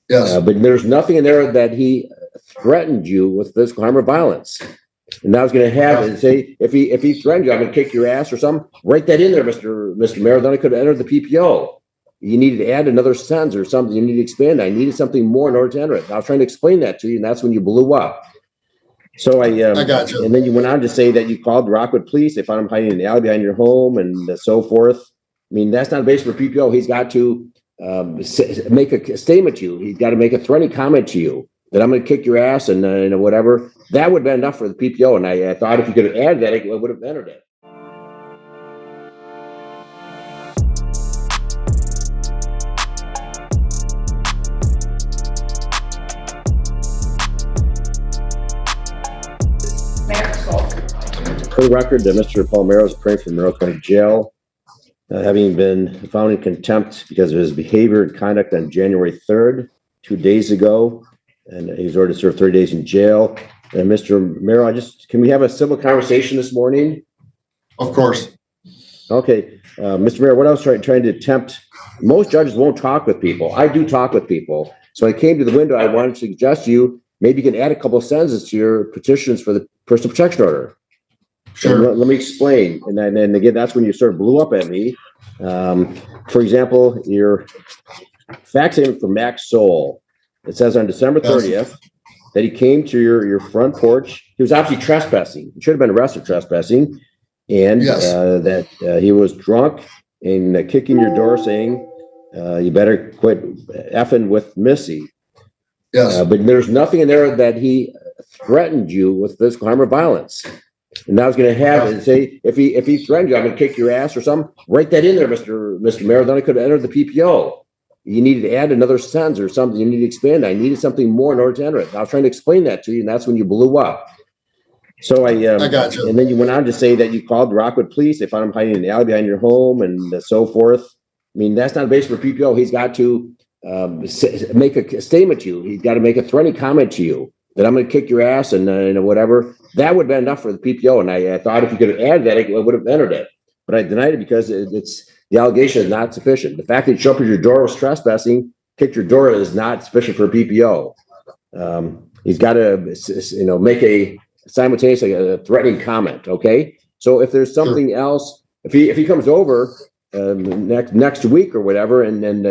Yes. But there's nothing in there that he threatened you with physical harm or violence. And I was going to have it say, if he threatened you, I'm going to kick your ass or something. Write that in there, Mr. Mayor. Then I could have entered the PPO. You needed to add another sentence or something. You need to expand. I needed something more in order to enter it. I was trying to explain that to you, and that's when you blew up. So I got you. And then you went on to say that you called Rockwood Police. They found him hiding in the alley behind your home and so forth. I mean, that's not a basis for PPO. He's got to make a statement to you. He's got to make a threatening comment to you that I'm going to kick your ass and whatever. That would have been enough for the PPO. And I thought if you could have added that, it would have entered it. For the record, Mr. Palmero is appearing from Monroe County Jail, having been found in contempt because of his behavior and conduct on January 3rd, 2 days ago, and he's ordered to serve 30 days in jail. And Mr. Merrill, can we have a civil conversation this morning? Of course. Okay, Mr. Mayor, what I was trying to attempt, most judges won't talk with people. I do talk with people. So I came to the window. I wanted to suggest to you, maybe you can add a couple of sentences to your petitions for the personal protection order. Sure. Let me explain. And then again, that's when you sort of blew up at me. For example, your fax statement from Max Soul. It says on December 30th that he came to your front porch. He was obviously trespassing. He should have been arrested trespassing. And that he was drunk and kicking your door saying, you better quit effing with Missy. Yes. But there's nothing in there that he threatened you with physical harm or violence. And I was going to have it say, if he threatened you, I'm going to kick your ass or something. Write that in there, Mr. Mayor. Then I could have entered the PPO. You needed to add another sentence or something. You need to expand. I needed something more in order to enter it. I was trying to explain that to you, and that's when you blew up. So I got you. And then you went on to say that you called Rockwood Police. They found him hiding in the alley behind your home and so forth. I mean, that's not a basis for PPO. He's got to make a statement to you. He's got to make a threatening comment to you that I'm going to kick your ass and whatever. That would have been enough for the PPO. And I thought if you could have added that, it would have entered it. But I denied it because the allegation is not sufficient. The fact that you showed up at your door was trespassing, kicked your door is not sufficient for a PPO. He's got to, make a simultaneously a threatening comment. Okay. So if there's something else, if he comes over next week or whatever, and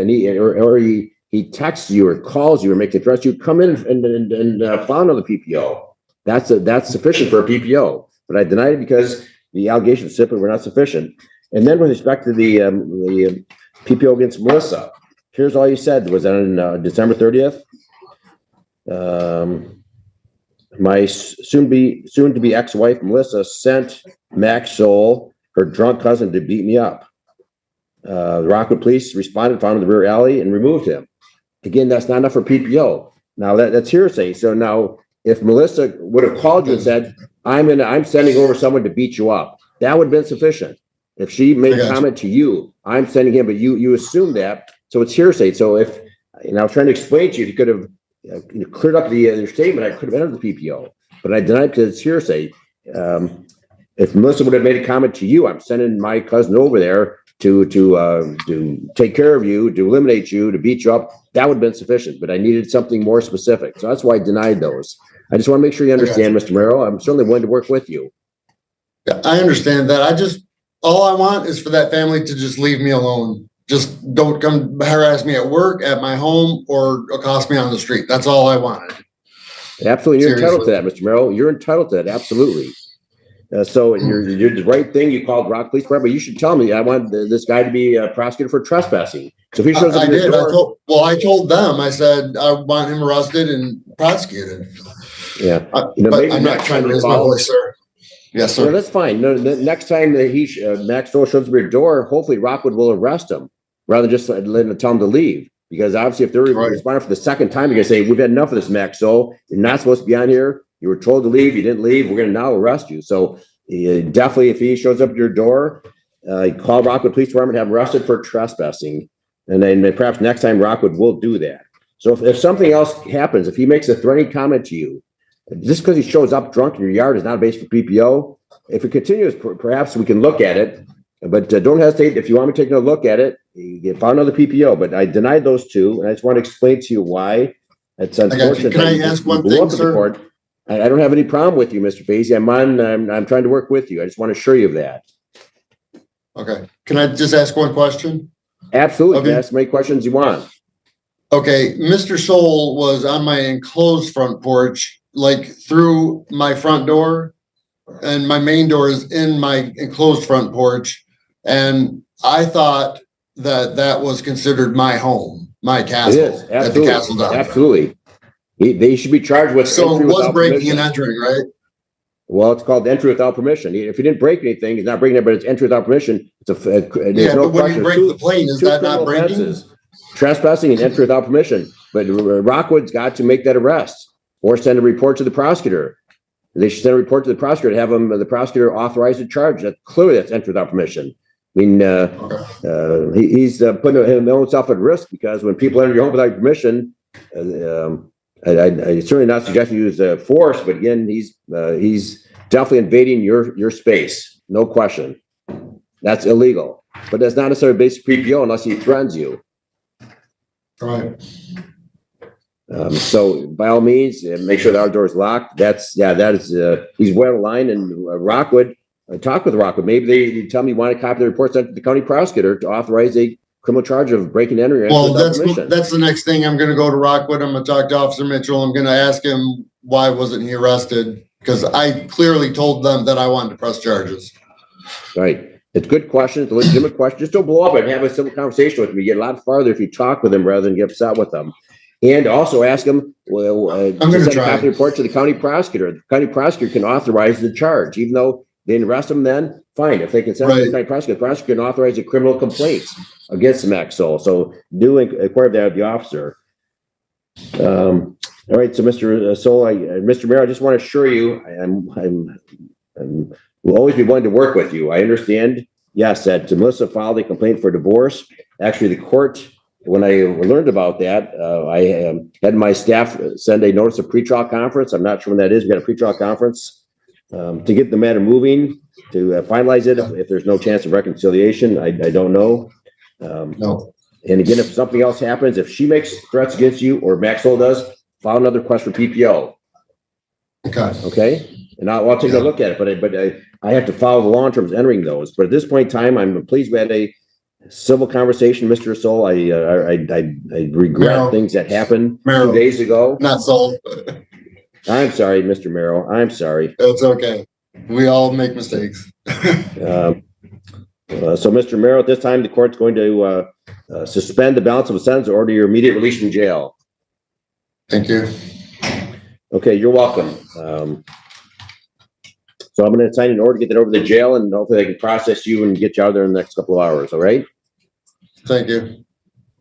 he texts you or calls you or makes a threat, you come in and file another PPO. That's sufficient for a PPO. But I denied it because the allegations simply were not sufficient. And then with respect to the PPO against Melissa, here's all you said was on December 30th. My soon to be ex-wife Melissa sent Max Soul, her drunk cousin, to beat me up. The Rockwood Police responded, found him in the rear alley, and removed him. Again, that's not enough for PPO. Now that's hearsay. So now, if Melissa would have called you and said, "I'm sending over someone to beat you up," that would have been sufficient. If she made a comment to you, "I'm sending him," but you assume that, so it's hearsay. So I was trying to explain to you, if you could have cleared up your statement, I could have entered the PPO, but I denied because it's hearsay. If Melissa would have made a comment to you, "I'm sending my cousin over there to take care of you, to eliminate you, to beat you up," that would have been sufficient. But I needed something more specific, so that's why I denied those. I just want to make sure you understand, Mr. Merrill. I'm certainly willing to work with you. Yeah, I understand that. All I want is for that family to just leave me alone. Just don't come harass me at work, at my home, or accost me on the street. That's all I wanted. Absolutely. You're entitled to that, Mr. Merrill. You're entitled to that. Absolutely. So you're the right thing. You called Rock Police Department. You should tell me I want this guy to be prosecuted for trespassing. So if he shows up at your door, I told them. I said I want him arrested and prosecuted. Yeah, but I'm not trying to raise my voice, sir. Yes, sir. No, that's fine. No, the next time that Max Dole shows up at your door, hopefully Rockwood will arrest him rather than just tell him to leave. Because obviously, if they're responding for the second time, you're going to say, "We've had enough of this, Max Dole. You're not supposed to be on here. You were told to leave. You didn't leave. We're going to now arrest you." So definitely, if he shows up at your door, call Rockwood Police Department, have him arrested for trespassing, and then perhaps next time Rockwood will do that. So if something else happens, if he makes a threatening comment to you, just because he shows up drunk in your yard is not a base for PPO. If it continues, perhaps we can look at it But don't hesitate. If you want me to take a look at it, you found another PPO, but I denied those two. And I just want to explain to you why. It's I got you. unfortunate. Can I that ask you one blew thing, up at the sir? court. I don't have any problem with you, Mr. Fazy. I'm trying to work with you. I just want to assure you of that. Okay. Can I just ask one question? Absolutely. Okay. You can ask as many questions you want. Okay. Mr. Soul was on my enclosed front porch, like through my front door, and my main door is in my enclosed front porch. And I thought that that was considered my home, my castle. It is. At the castle down. Absolutely. They should be charged with So entry it was without breaking permission. and entering, right? Well, it's called entry without permission. If you didn't break anything, it's not breaking it, but it's entry without permission. There's no but when you question. break the plane, is that not breaking? Offenses, trespassing and entry without permission. But Rockwood's got to make that arrest or send a report to the prosecutor. They should send a report to the prosecutor to have the prosecutor authorize the charge. That's entry without permission. I mean, he's putting himself at risk because when people enter your home without permission, I certainly not suggesting you use force, but again, he's definitely invading your space, no question. That's illegal, but that's not necessarily basic PPO unless he threatens you. Right. So by all means, make sure the outdoor is locked. That is he's well aligned. And Rockwood, talk with Rockwood. Maybe they tell me you want a copy of the report sent to the county prosecutor to authorize a criminal charge of breaking and entering. Well, that's the next thing. I'm going to go to Rockwood. I'm going to talk to Officer Mitchell. I'm going to ask him why wasn't he arrested, because I clearly told them that I wanted to press charges. Right. It's a good question. It's a legitimate question. Just don't blow up and have a civil conversation with them. You get a lot farther if you talk with them rather than get upset with them. And also ask them, I'm going to send a copy of the report to the county prosecutor. The county prosecutor can authorize the charge, even though they didn't arrest him then, fine. If they can send it to the county prosecutor, the prosecutor can authorize a criminal complaint against the Maxwell. So do inquire that of the officer. All right, so Mr. Soul, Mr. Mayor, I just want to assure you, will always be willing to work with you. I understand, yes, that Melissa filed a complaint for divorce. Actually, the court, when I learned about that, I had my staff send a notice of pretrial conference. I'm not sure when that is. We got a pretrial conference to get the matter moving, to finalize it. If there's no chance of reconciliation, I don't know. No. And again, if something else happens, if she makes threats against you or Maxwell does, file another request for PPO. Okay. And I'll take a look at it, but I have to follow the law in terms of entering those. But at this point in time, I'm pleased we had a civil conversation, Mr. Soul. I regret things that happened 2 days ago. Not Soul. I'm sorry, Mr. Merrill. I'm sorry. It's okay. We all make mistakes. So, Mr. Merrill, at this time, the court's going to suspend the balance of the sentence or order your immediate release from jail. Thank you. Okay, you're welcome. So I'm going to sign an order to get that over to the jail, and hopefully they can process you and get you out there in the next couple of hours. All right. Thank you.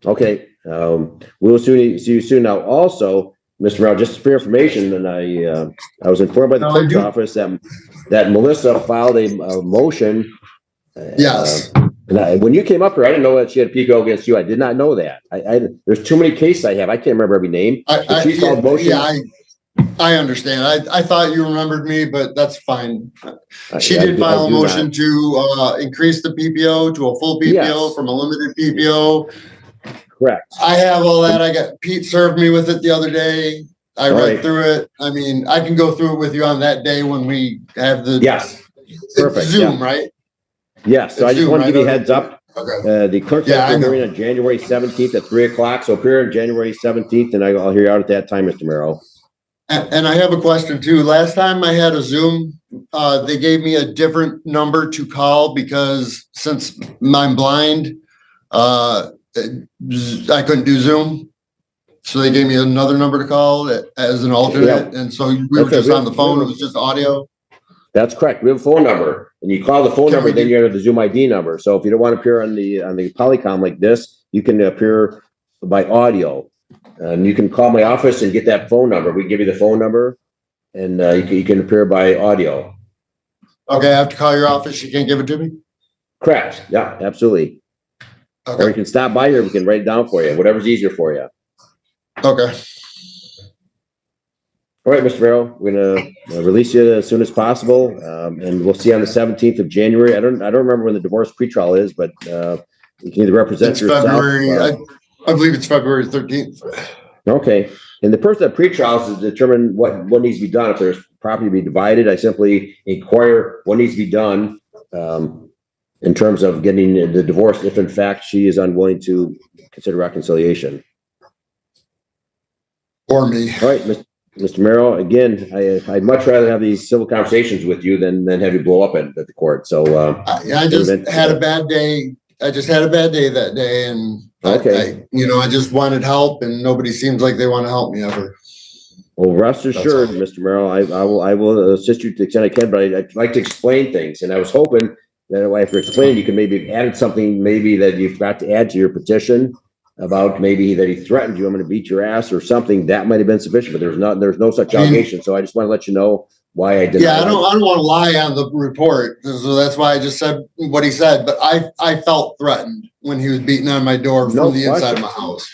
Okay. We'll see you soon. Now, also, Mr. Merrill, just for your information, and I was informed by the clerk's office that Melissa filed a motion. Yes. And when you came up here, I didn't know that she had a PPO against you. I did not know that. There's too many cases I have. I can't remember every name. She filed motion. Yeah, I understand. I thought you remembered me, but that's fine. She did file a motion to increase the PPO to a full PPO from a limited PPO. Correct. I have all that. Pete served me with it the other day. I read through it. I mean, I can go through it with you on that day when we have the perfect Zoom, right? Yes. So I just want to give you a heads up. Okay. The clerk has been hearing on January 17th at 3:00. So appear on January 17th, and I'll hear you out at that time, Mr. Merrill. And I have a question too. Last time I had a Zoom, they gave me a different number to call because since I'm blind, I couldn't do Zoom. So they gave me another number to call as an alternate. And so we were just on the phone. It was just audio. That's correct. We have a phone number, and you call the phone number, then you enter the Zoom ID number. So if you don't want to appear on the Polycom like this, you can appear by audio. And you can call my office and get that phone number. We give you the phone number, and you can appear by audio. Okay, I have to call your office. You can't give it to me? Correct. Yeah, absolutely. Okay. Or you can stop by here. We can write it down for you. Whatever's easier for you. Okay. All right, Mr. Merrill, we're gonna release you as soon as possible, and we'll see you on the 17th of January. I don't remember when the divorce pretrial is, but you can either represent It's yourself. February, I believe it's February 13th. Okay, and the person that pretrials is determine what needs to be done. If there's property to be divided, I simply inquire what needs to be done in terms of getting the divorce, if in fact she is unwilling to consider reconciliation. Or me. All right, Mr. Merrill, again, I'd much rather have these civil conversations with you than have you blow up at the court. So I just had a bad day. I just had a bad day that day, and okay. I just wanted help, and nobody seems like they want to help me ever. Well, rest assured, Mr. Merrill, I will assist you to the extent I can, but I'd like to explain things, and I was hoping that after explaining, you could maybe have added something maybe that you forgot to add to your petition about maybe that he threatened you, I'm going to beat your ass or something. That might have been sufficient, but there's no such allegation. So I just want to let you know why I did. Yeah, I don't want to lie on the report, so that's why I just said what he said. But I felt threatened when he was beating on my door from the inside of my house.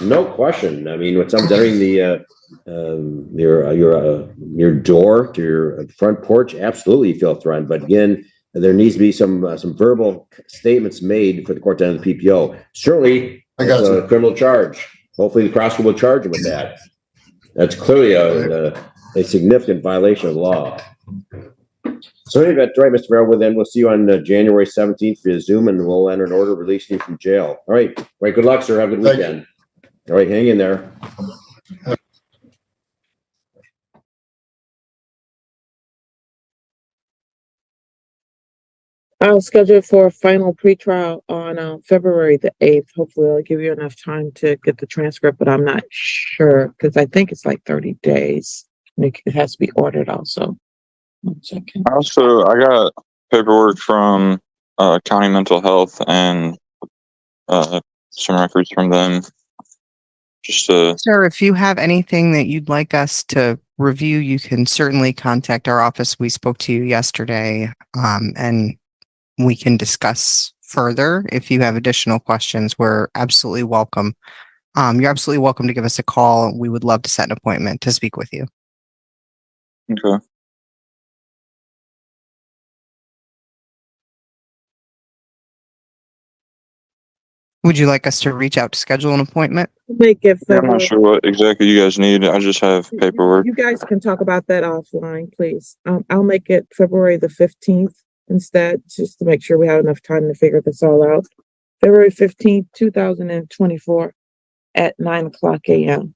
No question. I mean, when someone's entering your door to your front porch, absolutely you feel threatened. But again, there needs to be some verbal statements made for the court to enter the PPO. Certainly, that's a criminal charge. Hopefully, the prosecutor will charge him with that. That's clearly a significant violation of the law. So anyway, that's right, Mr. Merrill. Then we'll see you on January 17th via Zoom, and we'll enter an order releasing you from jail. All right. Good luck, sir. Have a good weekend. All right, hang in there. I'll schedule it for a final pretrial on February the 8th. Hopefully, I'll give you enough time to get the transcript, but I'm not sure because I think it's like 30 days. It has to be ordered also. 1 second. Also, I got paperwork from county mental health and some records from them. Sir, if you have anything that you'd like us to review, you can certainly contact our office. We spoke to you yesterday, and we can discuss further. If you have additional questions, we're absolutely welcome. You're absolutely welcome to give us a call. We would love to set an appointment to speak with you. Okay. Would you like us to reach out to schedule an appointment? Make it I'm not sure what exactly you guys need. I just have paperwork. You guys can talk about that offline, please. I'll make it February the 15th instead, just to make sure we have enough time to figure this all out. February 15th, 2024 at 9:00 a.m.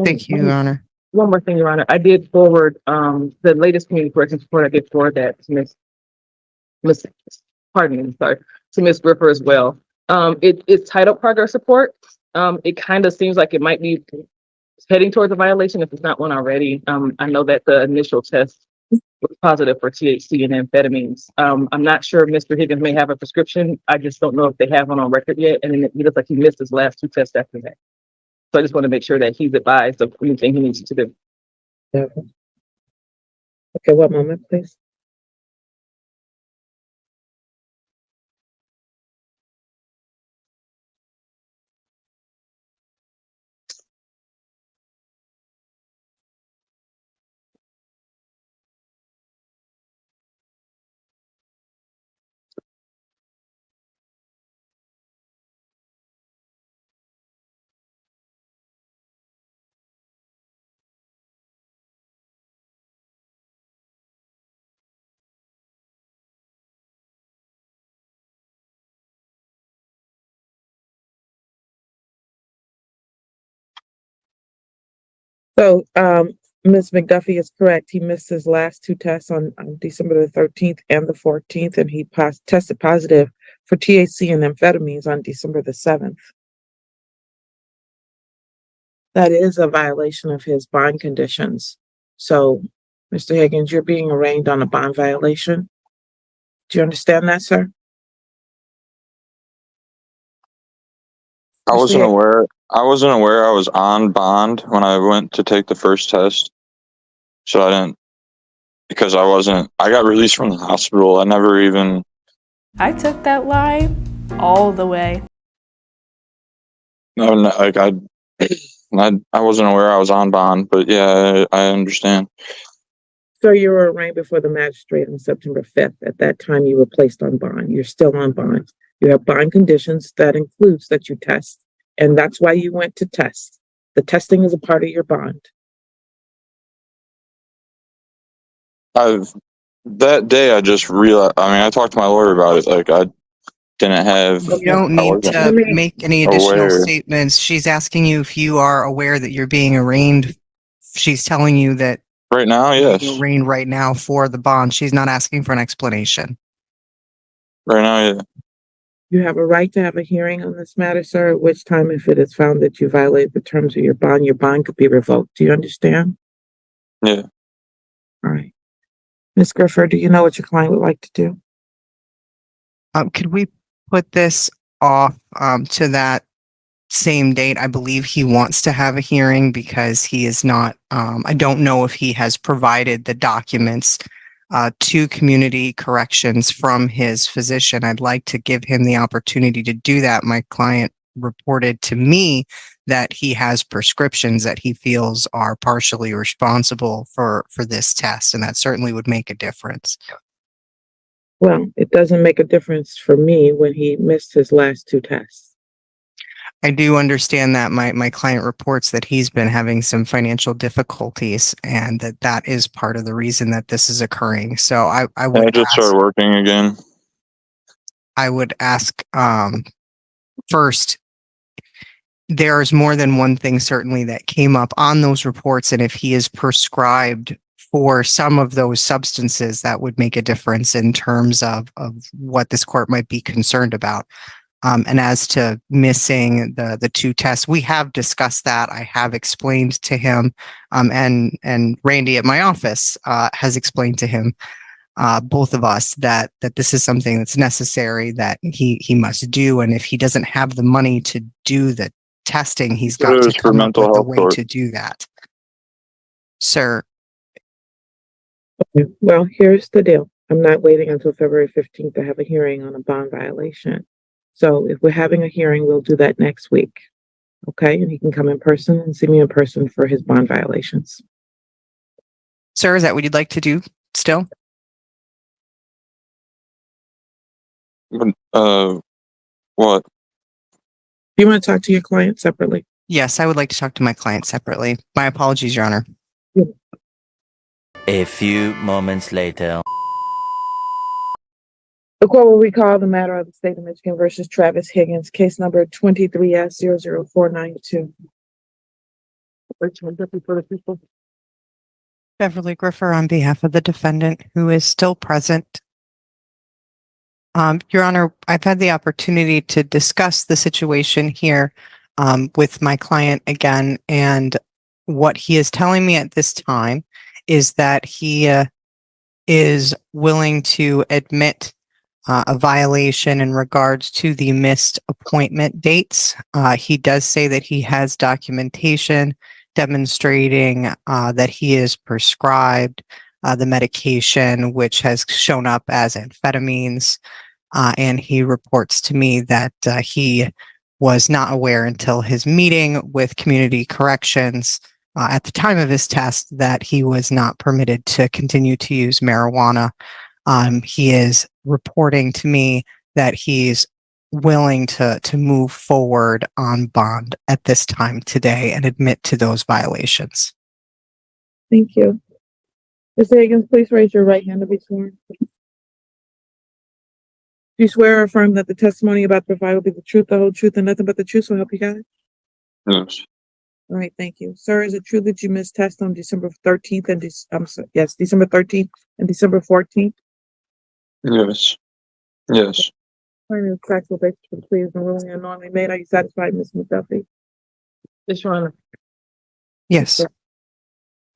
Thank you, Your Honor. One more thing, Your Honor. I did forward the latest community corrections report. I did forward that to Ms. Gripper as well. It's titled progress report. It kind of seems like it might be heading towards a violation if it's not one already. I know that the initial test was positive for THC and amphetamines. I'm not sure if Mr. Higgins may have a prescription. I just don't know if they have one on record yet. And then it looks like he missed his last 2 tests after that. So I just want to make sure that he's advised of anything he needs to do. Okay, one moment, please. So, Ms. McDuffie is correct. He missed his last 2 tests on December the 13th and the 14th, and he tested positive for THC and amphetamines on December the 7th. That is a violation of his bond conditions. So, Mr. Higgins, you're being arraigned on a bond violation. Do you understand that, sir? I wasn't aware I was on bond when I went to take the first test. So I didn't, because I got released from the hospital. I took that lie all the way. No, like I wasn't aware I was on bond, but yeah, I understand. So you were arraigned before the magistrate on September 5th. At that time, you were placed on bond. You're still on bond. You have bond conditions that includes that you test, and that's why you went to test. The testing is a part of your bond. That day I just realized. I mean, I talked to my lawyer about it. Like I didn't have. You don't I need wasn't to make any additional aware. statements. She's asking you if you are aware that you're being arraigned. She's telling you that Right now, you're yes. being arraigned right now for the bond. She's not asking for an explanation. Right now, yeah. You have a right to have a hearing on this matter, sir, at which time, if it is found that you violate the terms of your bond could be revoked. Do you understand? Yeah. All right. Ms. Griffer, do you know what your client would like to do? Could we put this off to that same date? I believe he wants to have a hearing because he is not, I don't know if he has provided the documents to community corrections from his physician. I'd like to give him the opportunity to do that. My client reported to me that he has prescriptions that he feels are partially responsible for this test, and that certainly would make a difference. Well, it doesn't make a difference for me when he missed his last two tests. I do understand that my client reports that he's been having some financial difficulties and that is part of the reason that this is occurring. So I I would just ask, started working again. first, there's more than one thing certainly that came up on those reports. And if he is prescribed for some of those substances, that would make a difference in terms of what this court might be concerned about. And as to missing the two tests, we have discussed that. I have explained to him, and Randy at my office has explained to him, both of us, that this is something that's necessary that he must do. And if he doesn't have the money to do the testing, he's got It to was for come up mental with a health way court. to do that. Sir, Well, here's the deal. I'm not waiting until February 15th to have a hearing on a bond violation. So if we're having a hearing, we'll do that next week. Okay? And he can come in person and see me in person for his bond violations. sir, is that what you'd like to do still? What? Do you want to talk to your client separately? Yes, I would like to talk to my client separately. My apologies, Your Honor. A few moments later. The court will recall the matter of the state of Michigan versus Travis Higgins, case number 23S00492. Beverly Griffer on behalf of the defendant who is still present. Your Honor, I've had the opportunity to discuss the situation here with my client again, and what he is telling me at this time is that he is willing to admit a violation in regards to the missed appointment dates. He does say that he has documentation demonstrating that he is prescribed the medication, which has shown up as amphetamines. And he reports to me that he was not aware until his meeting with community corrections at the time of his test that he was not permitted to continue to use marijuana. He is reporting to me that he's willing to move forward on bond at this time today and admit to those violations. Thank you. Mr. Higgins, please raise your right hand to be sworn. Do you swear or affirm that the testimony you're about to provide will be the truth, the whole truth, and nothing but the truth, so help you God? Yes. All right, thank you. Sir, is it true that you missed test on December 13th and December 13th and December 14th? Yes. Yes. Finding of factual basis for the plea is ruling unknowingly made. Are you satisfied, Ms. McDuffie? Yes, Your Honor. Yes. All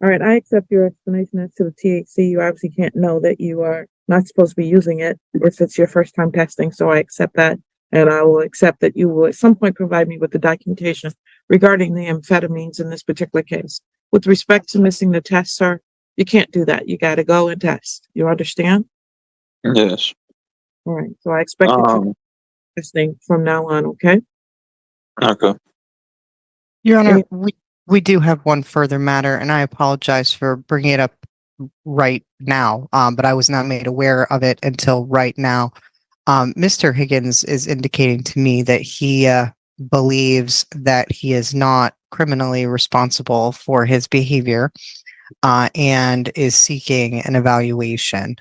right, I accept your explanation as to the THC. You obviously can't know that you are not supposed to be using it if it's your first time testing, so I accept that. And I will accept that you will at some point provide me with the documentation regarding the amphetamines in this particular case. With respect to missing the test, sir, you can't do that. You gotta go and test. You understand? Yes. All right, so I expect you to Um. be testing from now on, okay? Okay. Your Honor, Any- we do have one further matter, and I apologize for bringing it up right now, but I was not made aware of it until right now. Mr. Higgins is indicating to me that he believes that he is not criminally responsible for his behavior and is seeking an evaluation.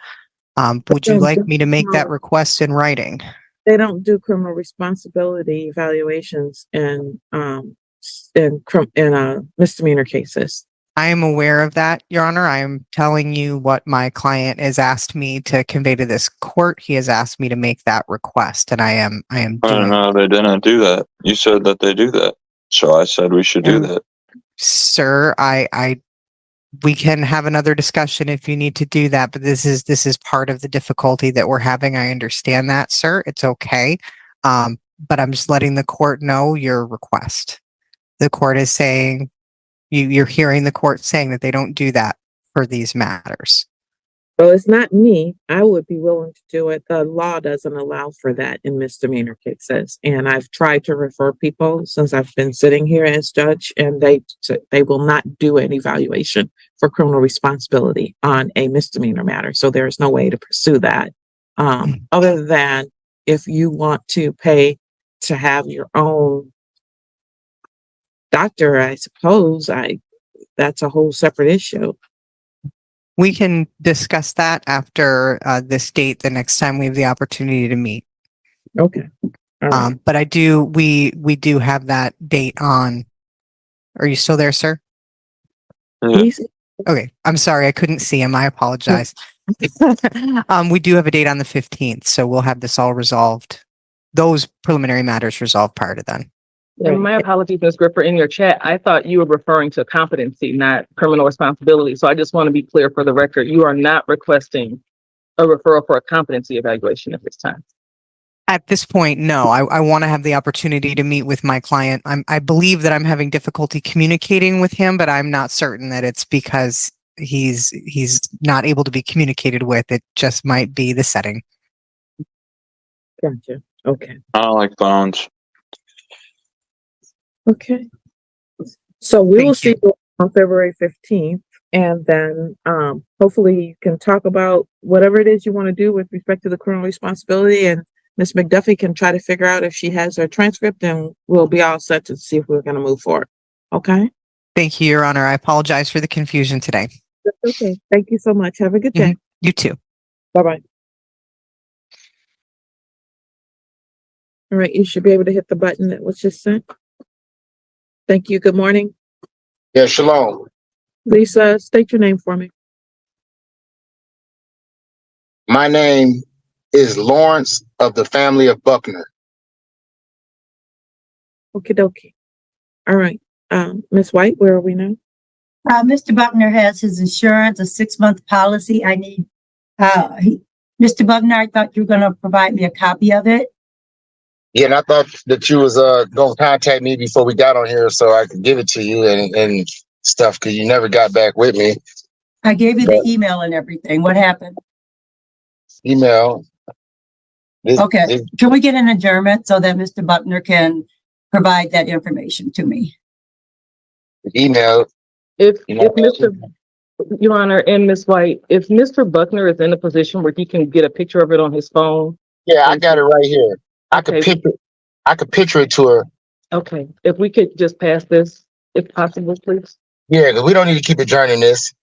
Would you like me to make that request in writing? They don't do criminal responsibility evaluations in misdemeanor cases. I am aware of that, Your Honor. I am telling you what my client has asked me to convey to this court. He has asked me to make that request, and I am I doing don't know. They didn't do that. You said that they do that. So I said we should do Yeah. that. Sir, we can have another discussion if you need to do that, but this is part of the difficulty that we're having. I understand that, sir. It's okay. But I'm just letting the court know your request. The court is saying you're hearing the court saying that they don't do that for these matters. Well, it's not me. I would be willing to do it. The law doesn't allow for that in misdemeanor cases. And I've tried to refer people since I've been sitting here as judge, and they will not do an evaluation for criminal responsibility on a misdemeanor matter. So there is no way to pursue that. Other than if you want to pay to have your own doctor, I suppose that's a whole separate issue. We can discuss that after this date, the next time we have the opportunity to meet. Okay. All right. But we do have that date on. Are you still there, sir? Yeah. He's- Okay. I'm sorry. I couldn't see him. I apologize. We do have a date on the 15th, so we'll have this all resolved. Those preliminary matters resolved prior to then. And my apologies, Ms. Gripper, in your chat, I thought you were referring to competency, not criminal responsibility. So I just want to be clear for the record, you are not requesting a referral for a competency evaluation at this time. At this point, no. I want to have the opportunity to meet with my client. I believe that I'm having difficulty communicating with him, but I'm not certain that it's because he's not able to be communicated with. It just might be the setting. Gotcha. Okay. I don't like phones. Okay. So we will Thank see you on February 15th, and then hopefully you can talk about whatever it is you want to do with respect to the criminal responsibility, and Ms. McDuffie can try to figure out if she has her transcript, and we'll be all set to see if we're going to move forward. Okay? Thank you, Your Honor. I apologize for the confusion today. That's okay. Thank you so much. Have a good day. You too. Bye-bye. All right, you should be able to hit the button that was just sent. Thank you. Good morning. Yeah, shalom. Lisa, state your name for me. My name is Lawrence of the family of Buckner. Okie dokie. All right. Ms. White, where are we now? Mr. Buckner has his insurance, a 6-month policy. I need, Mr. Buckner, I thought you were going to provide me a copy of it. Yeah, and I thought that you was gonna contact me before we got on here so I could give it to you and stuff because you never got back with me. I gave you the email and everything. What happened? Email. Okay. Can we get an adjournment so that Mr. Buckner can provide that information to me? Email. If Mr. Your Honor and Ms. White, if Mr. Buckner is in a position where he can get a picture of it on his phone. Yeah, I got it right here. I Okay. could picture it to her. Okay, if we could just pass this, if possible, please. Yeah, because we don't need to keep adjourning this.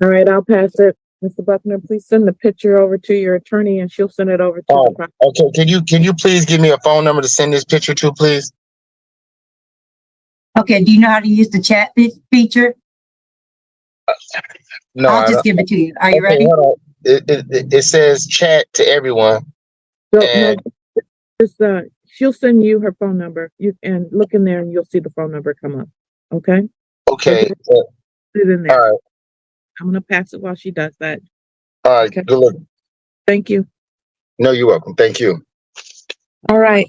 All right, I'll pass it. Mr. Buckner, please send the picture over to your attorney and she'll send it over to the. Okay, can you please give me a phone number to send this picture to, please? Okay, do you know how to use the chat feature? No, I'll just give it to you. Are you ready? Hold on. It says chat to everyone. No, just, she'll send you her phone number. You and look in there and you'll see the phone number come up. Okay? Okay. Put it in there. All right. I'm gonna pass it while she does that. All right. Okay. Good luck. Thank you. No, you're welcome. Thank you. All right.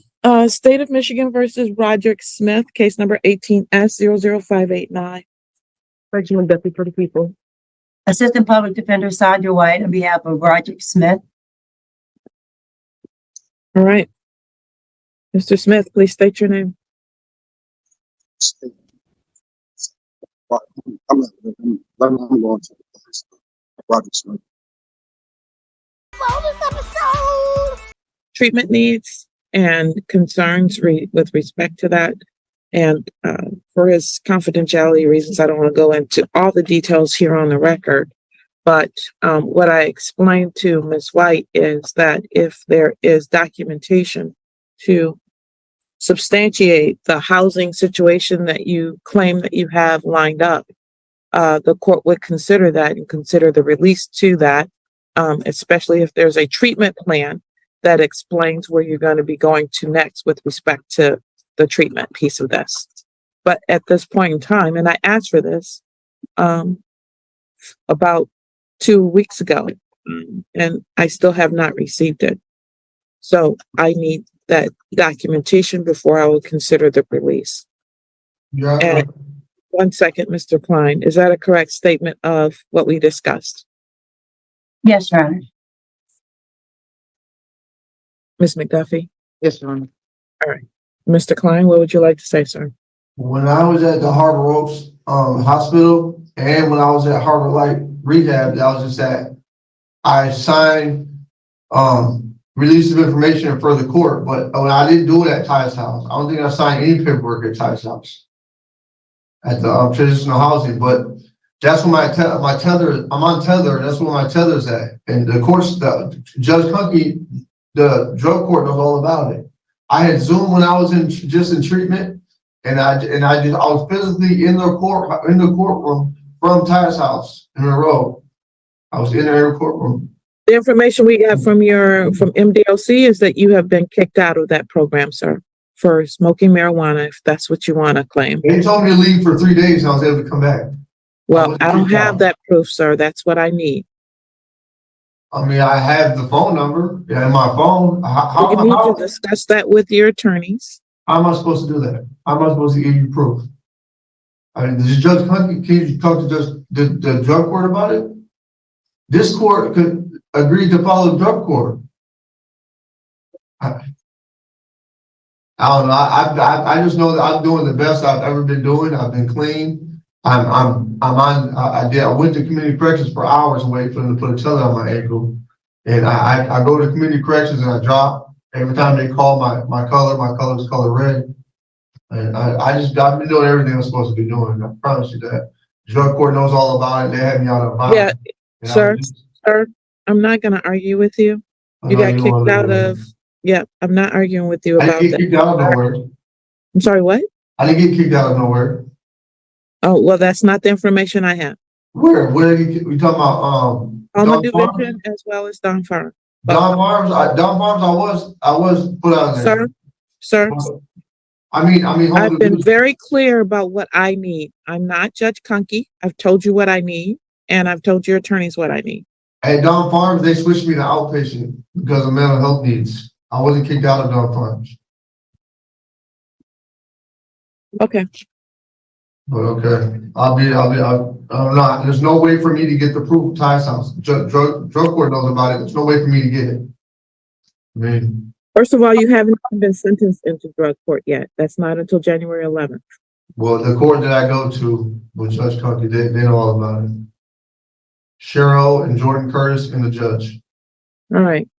State of Michigan versus Roderick Smith, case number 18S00589. Reginald Duffy for the people. Assistant Public Defender Sandra White on behalf of Roger Smith. All right. Mr. Smith, please state your name. I'm going to project. Treatment needs and concerns with respect to that. And for his confidentiality reasons, I don't want to go into all the details here on the record. But what I explained to Ms. White is that if there is documentation to substantiate the housing situation that you claim that you have lined up, the court would consider that and consider the release to that, especially if there's a treatment plan that explains where you're going to be going to next with respect to the treatment piece of this. But at this point in time, and I asked for this about 2 weeks ago, and I still have not received it. So I need that documentation before I will consider the release. Yeah. And 1 second, Mr. Klein, is that a correct statement of what we discussed? Yes, Your Honor. Ms. McDuffie? Yes, Your Honor. All right. Mr. Klein, what would you like to say, sir? When I was at the Harbor Oaks hospital and when I was at Harbor Light Rehab, that was just that I signed release of information in further court, but when I didn't do it at Ty's house, I don't think I signed any paperwork at Ty's house at the transitional housing. But that's when my tether, I'm on tether. That's where my tether's at, and the courts, the Judge Kunke, the drug court knows all about it. I had Zoom when I was in treatment, and I was physically in the courtroom from Ty's house in Monroe. I was in the courtroom. The information we got from MDLC is that you have been kicked out of that program, sir, for smoking marijuana, if that's what you want to claim. They told me to leave for 3 days and I was able to come back. Well, I don't have that proof, sir. That's what I need. I mean, I have the phone number in my phone. You need to discuss that with your attorneys. How am I supposed to do that? How am I supposed to give you proof? I mean, does Judge Kunke, can you talk to the drug court about it? This court could agree to follow drug court. I don't know. I just know that I'm doing the best I've ever been doing. I've been clean. I went to community corrections for hours and waited for them to put a tether on my ankle. And I go to community corrections and I drop. Every time they call my color is color red. And I've been doing everything I'm supposed to be doing. I promise you that. Drug court knows all about it. They had me out of bond. Yeah, sir, I'm not going to argue with you. You got kicked out of. Yeah, I'm not arguing with you about that. I didn't get kicked out of nowhere. I'm sorry, what? I didn't get kicked out of nowhere. Oh, well, that's not the information I have. Where we talking about? Alma Division as well as Don Farm. Don Farms, I was put out there. Sir. I've been very clear about what I need. I'm not Judge Kunke. I've told you what I need, and I've told your attorneys what I need. At Don Farms, they switched me to outpatient because of mental health needs. I wasn't kicked out of Don Farms. Okay. But okay, I'm not. There's no way for me to get the proof of Ty's house. Drug court knows about it. There's no way for me to get it. I mean, first of all, you haven't been sentenced into drug court yet. That's not until January 11th. Well, the court that I go to with Judge Kunke, they know all about it. Cheryl and Jordan Curtis and the judge. All right.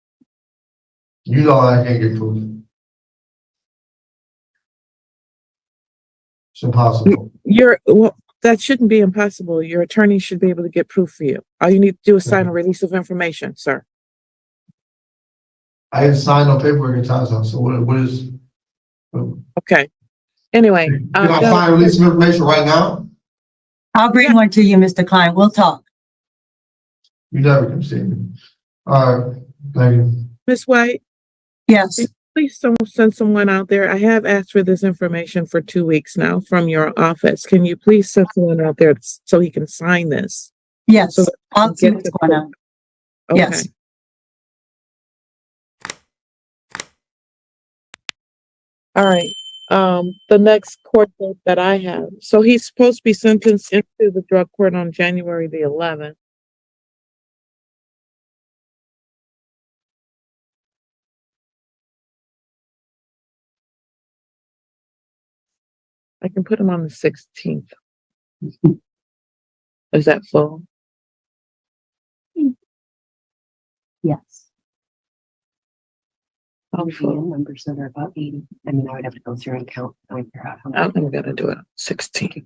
You know I can't get proof. It's impossible. Well, that shouldn't be impossible. Your attorney should be able to get proof for you. All you need to do is sign a release of information, sir. I didn't sign no paperwork at Ty's house. So what is? Okay. Anyway. Can I sign a release of information right now? I'll bring one to you, Mr. Klein. We'll talk. You never can see me. All right. Thank you. Ms. White? Yes. Please send someone out there. I have asked for this information for 2 weeks now from your office. Can you please send someone out there so he can sign this? Yes. So I'll see what's going on. Okay. Yes. All right. The next court date that I have. So he's supposed to be sentenced into the drug court on January the 11th. I can put him on the 16th. Is that full? Yes. I'm full. Numbers that are about 80. I mean, I would have to go through and count. I'm gonna do it 16.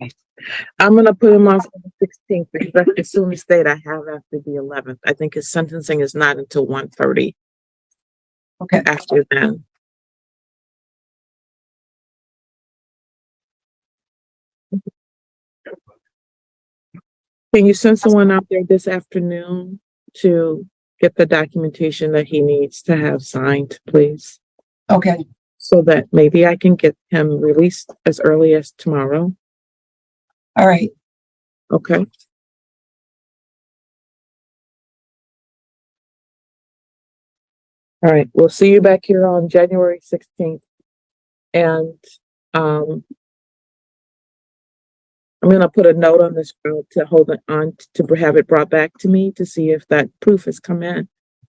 I'm gonna put him on for the 16th because that's the soonest date I have after the 11th. I think his sentencing is not until 1:30 Okay. after then. Can you send someone out there this afternoon to get the documentation that he needs to have signed, please? Okay. So that maybe I can get him released as early as tomorrow. All right. Okay. All right. We'll see you back here on January 16th. And I'm going to put a note on this file to hold it on to have it brought back to me to see if that proof has come in.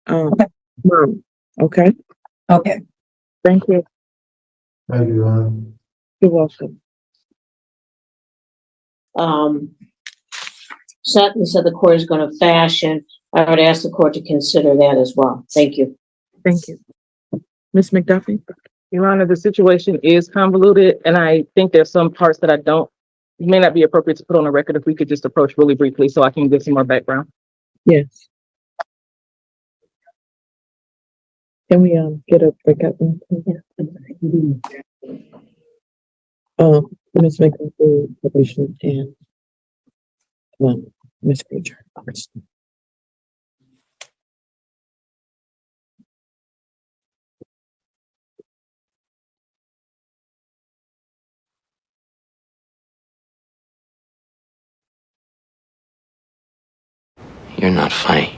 Mom. Okay. Okay. Thank you. Thank you, Ron. You're welcome. Sutton said the court is going to fashion. I would ask the court to consider that as well. Thank you. Thank you. Ms. McDuffie? Your Honor, the situation is convoluted, and I think there's some parts that it may not be appropriate to put on the record if we could just approach really briefly so I can give some more background. Yes. Can we get a breakout room? Ms. McDuffie, probation, and Ms. Granger. You're not funny.